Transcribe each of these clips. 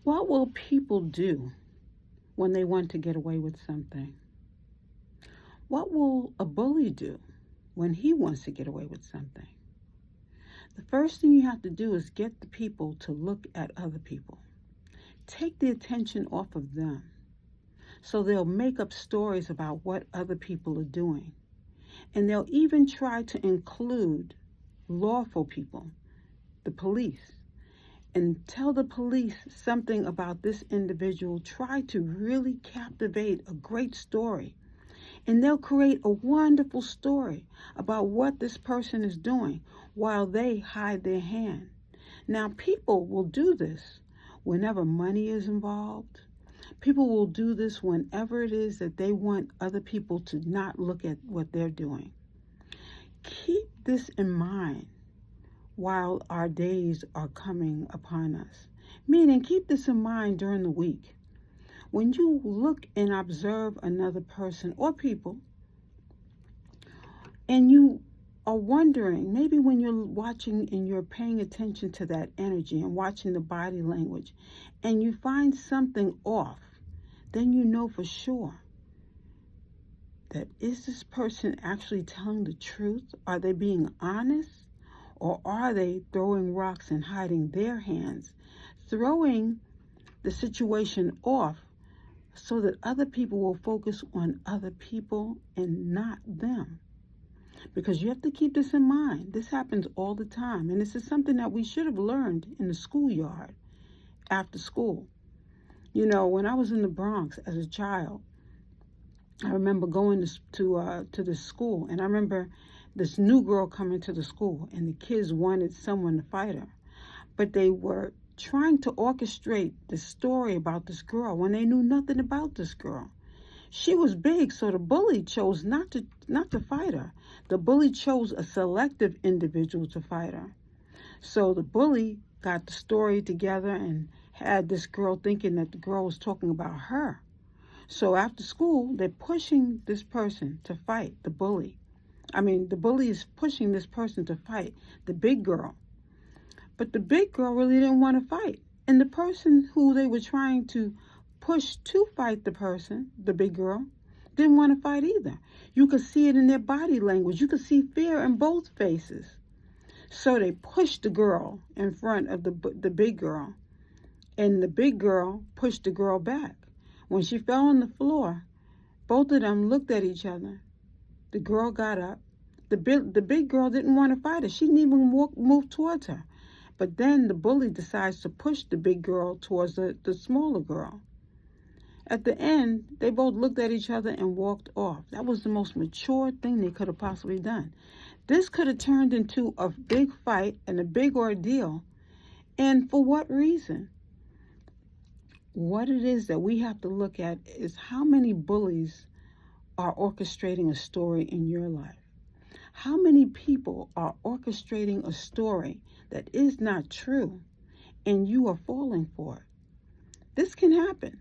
What will people do when they want to get away with something? What will a bully do when he wants to get away with something? The first thing you have to do is get the people to look at other people. Take the attention off of them. So they'll make up stories about what other people are doing. And they'll even try to include lawful people, the police, and tell the police something about this individual. Try to really captivate a great story. And they'll create a wonderful story about what this person is doing while they hide their hand. Now, people will do this whenever money is involved. People will do this whenever it is that they want other people to not look at what they're doing. Keep this in mind while our days are coming upon us. Meaning, keep this in mind during the week. When you look and observe another person or people, and you are wondering, maybe when you're watching and you're paying attention to that energy and watching the body language, and you find something off, then you know for sure that is this person actually telling the truth? Are they being honest? Or are they throwing rocks and hiding their hands, throwing the situation off so that other people will focus on other people and not them? Because you have to keep this in mind. This happens all the time. And this is something that we should have learned in the schoolyard after school. You know, when I was in the Bronx as a child, I remember going to this school, and I remember this new girl coming to the school, and the kids wanted someone to fight her. But they were trying to orchestrate the story about this girl when they knew nothing about this girl. She was big, so the bully chose not to fight her. The bully chose a selective individual to fight her. So the bully got the story together and had this girl thinking that the girl was talking about her. So after school, they're pushing this person to fight the bully. The bully is pushing this person to fight the big girl. But the big girl really didn't want to fight. And the person who they were trying to push to fight the big girl, didn't want to fight either. You could see it in their body language. You could see fear in both faces. So they pushed the girl in front of the big girl. And the big girl pushed the girl back. When she fell on the floor, both of them looked at each other. The girl got up. The big girl didn't want to fight her. She didn't even move towards her. But then the bully decides to push the big girl towards the smaller girl. At the end, they both looked at each other and walked off. That was the most mature thing they could have possibly done. This could have turned into a big fight and a big ordeal. And for what reason? What it is that we have to look at is how many bullies are orchestrating a story in your life. How many people are orchestrating a story that is not true and you are falling for it? This can happen.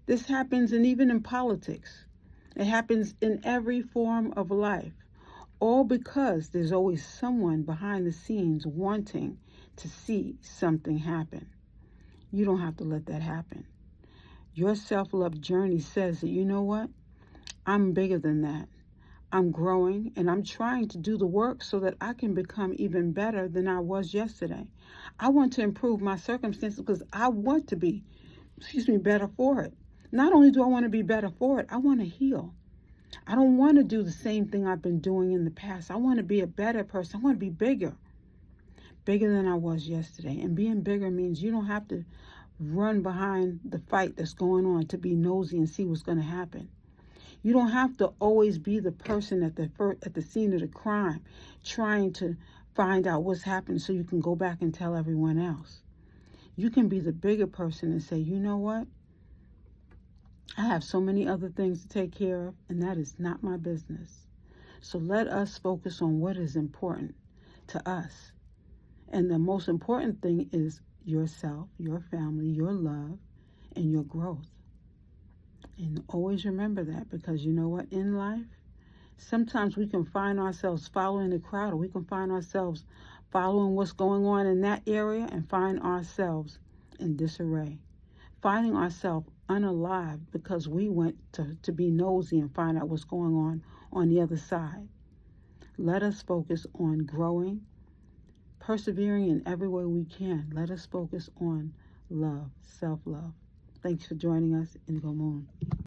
This happens even in politics. It happens in every form of life. All because there's always someone behind the scenes wanting to see something happen. You don't have to let that happen. Your self-love journey says that, you know what? I'm bigger than that. I'm growing and I'm trying to do the work so that I can become even better than I was yesterday. I want to improve my circumstances because I want to be, better for it. Not only do I want to be better for it, I want to heal. I don't want to do the same thing I've been doing in the past. I want to be a better person. I want to be bigger than I was yesterday. And being bigger means you don't have to run behind the fight that's going on to be nosy and see what's going to happen. You don't have to always be the person at the scene of the crime trying to find out what's happened so you can go back and tell everyone else. You can be the bigger person and say, you know what? I have so many other things to take care of, and that is not my business. So let us focus on what is important to us. And the most important thing is yourself, your family, your love, and your growth. And always remember that, because you know what? In life, sometimes we can find ourselves following the crowd, or we can find ourselves following what's going on in that area and find ourselves in disarray. fighting ourselves unalive because we went to be nosy and find out what's going on the other side. Let us focus on growing, persevering in every way we can. Let us focus on love, self-love. Thanks for joining us, Indigo Moon.